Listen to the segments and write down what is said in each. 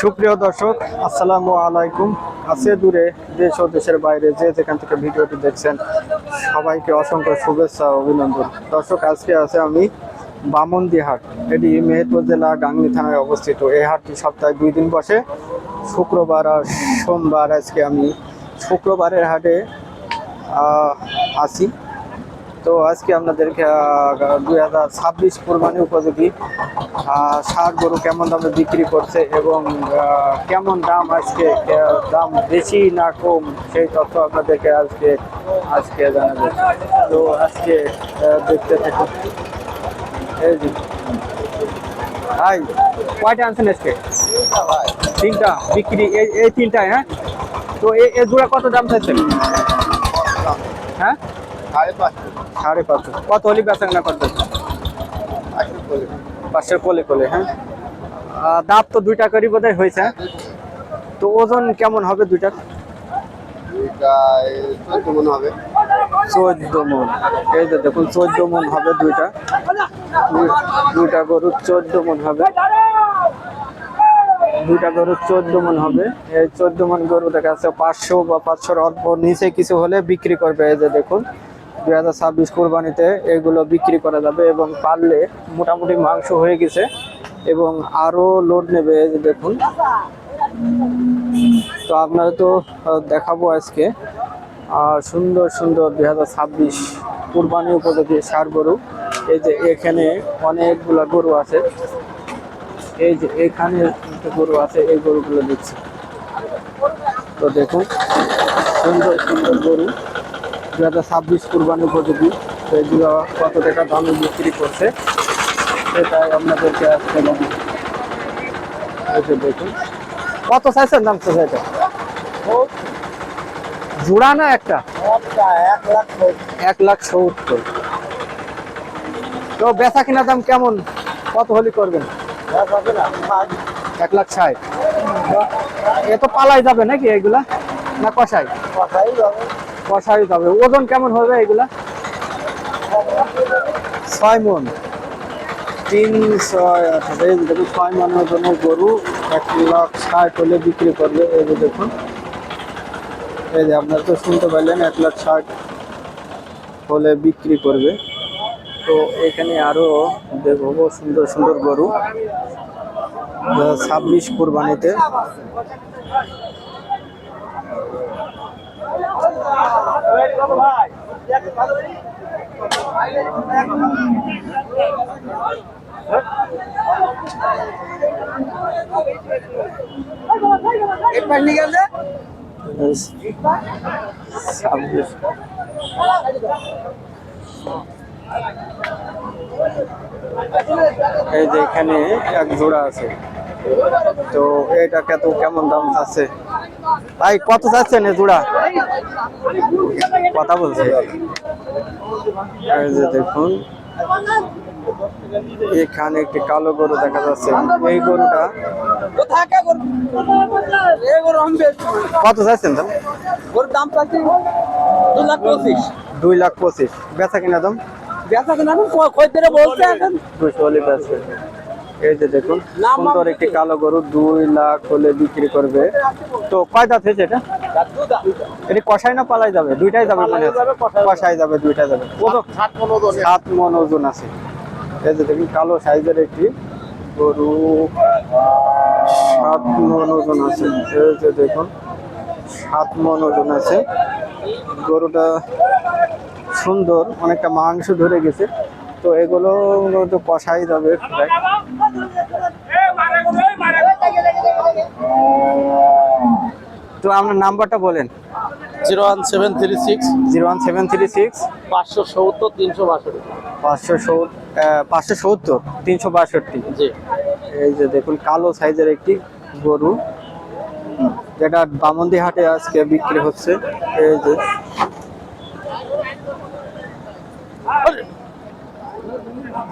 সুপ্রিয় দর্শক, আসসালামু আলাইকুম। কাছে দূরে দেশ ও দেশের বাইরে যে যেখান থেকে ভিডিওটি দেখছেন সবাইকে অসংখ্য শুভেচ্ছা ও অভিনন্দন। দর্শক, আজকে আছে আমি বামন্দি হাট। এটি মেহেরপুর জেলা গাংনী থানায় অবস্থিত। এই হাটটি সপ্তাহে 2 দিন বসে, শুক্রবার আর সোমবার। আজকে আমি শুক্রবারের হাটে আছি। তো আজকে আপনাদেরকে 2026 কোরবানি উপযোগী ষাঁড় গরু কেমন দামে বিক্রি করছে এবং কেমন দাম, আজকে দাম বেশি না কম, সেই তথ্য আপনাদেরকে আজকে জানাবো। তো আজকে দেখতে থাকুন। এই যে ভাই, কয়টা আনছেন আজকে? তিনটা বিক্রি, এই তিনটায়। হ্যাঁ, তো এই জোড়া কত দাম চাইছেন? হ্যাঁ, 550। কত হলি বেচা কেনা করবেন? 500 কোলে কোলে। হ্যাঁ, দাঁত তো 2টা করে বোধহয় হয়েছে। তো ওজন কেমন হবে দুইটার? 14 মন হবে। 14 মন। এই যে দেখুন, 14 মন হবে দুইটা গরু। 14 মন হবে দুইটা গরু, 14 মন হবে। এই 14 মন গরু দেখা যাচ্ছে 500 বা 500 অল্প নিচে কিছু হলে বিক্রি করবে। এই যে দেখুন, 2026 কোরবানিতে এগুলো বিক্রি করা যাবে এবং পারলে মোটামুটি মাংস হয়ে গেছে এবং আরো লোড নেবে। এই যে দেখুন, তো আপনারা তো দেখাবো আজকে সুন্দর সুন্দর 2026 কুরবানি উপযোগী ষাঁড় গরু। এই যে এখানে অনেকগুলো গরু আছে, এই যে এখানে গরু আছে, এই গরুগুলো দিচ্ছে। তো দেখুন, সুন্দর সুন্দর গরু 2026 কুরবানি উপযোগী। তো এগুলো কত টাকা দামে বিক্রি করছে সেটাই আপনাদেরকে আজকে জানাবো। এই যে দেখুন, কত চাইছেন দাম? তো এটা জোড়া না একটা? 1,70,000। তো বেচা কিনা দাম কেমন, কত হলি করবেন? 1,60,000। এ তো পালাই যাবে নাকি এগুলা, না কষাই? কষাই যাবে। ওজন কেমন হবে এগুলা? 6 মন। 3,6,8,000। এই দেখুন, 6 মন ওজনের গরু 1,60,000 হলে বিক্রি করবে। এই যে দেখুন, এই যে আপনারা তো শুনতে পারলেন, 1,60,000 হলে বিক্রি করবে। তো এখানে আরো দেখবো সুন্দর সুন্দর গরু 2026 কুরবানিতে। এই যে এখানে এক জোড়া আছে। তো এটা কেমন দাম আছে ভাই? কত চাচ্ছেন এই জোড়া? কথা বলছে। এই যে দেখুন, এখানে একটি কালো গরু দেখা যাচ্ছে। এই গরুটা কত চাইছেন দাম? দাম চাচ্ছি 2,25,000। 2,25,000। বেচা কিনা দাম? বেচা কিনা খদ্দের বলছে এখন 200 হলে বেচবে। এই যে দেখুন, সুন্দর একটি কালো গরু 2 লাখ হলে বিক্রি করবে। তো কয় দাঁত হয়েছে এটা? এটা কষাই না পালাই যাবে? দুইটাই যাবে মানে? কষাই যাবে, দুইটা যাবে। 7 মন ওজন আছে। এই যে দেখুন, কালো সাইজের একটি গরু, 7 মন ওজন আছে। এই যে দেখুন, 7 মন ওজন আছে গরুটা। সুন্দর, অনেকটা মাংস ধরে গেছে। তো এগুলো তো কষাই যাবে প্রায়। তো আপনার নাম্বারটা বলেন। 01736 01736 570 362। 570 362। জি, এই যে দেখুন, কালো সাইজের একটি গরু যেটা বামন্দি হাটে আজকে বিক্রি হচ্ছে। এই যে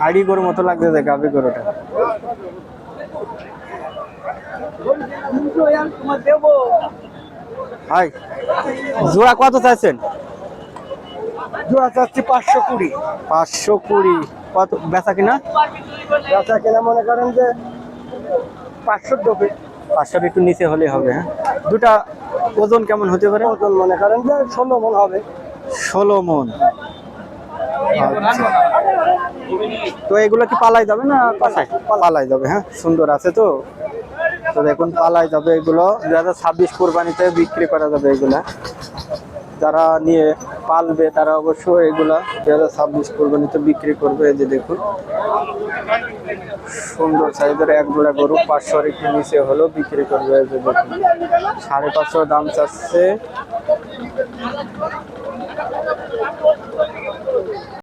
আড়ি গরুর মতো লাগছে যে গাভী গরুটা। ভাই, জোড়া কত চাইছেন? জোড়া চাচ্ছি 520। 520। কত বেচা কিনা? বেচা কেনা মনে করেন যে 590। 500 একটু নিচে হলেই হবে। হ্যাঁ, দুটা ওজন কেমন হতে পারে? ওজন মনে করেন যে 16 মন হবে। 16 মন। আচ্ছা। তো এগুলো কি পালাই যাবে না পাশায়? পালাই যাবে। হ্যাঁ, সুন্দর আছে তো। তো দেখুন পালাই যাবে এগুলো, 2026 কোরবানিতে বিক্রি করা যাবে এগুলা। যারা নিয়ে পালবে তারা অবশ্যই এগুলা 2026 কোরবানিতে বিক্রি করবে। এই যে দেখুন সুন্দর সাইজের এক জোড়া গরু 500 একটু নিচে হলেও বিক্রি করবে। এই যে দেখুন 550 দাম চাচ্ছে।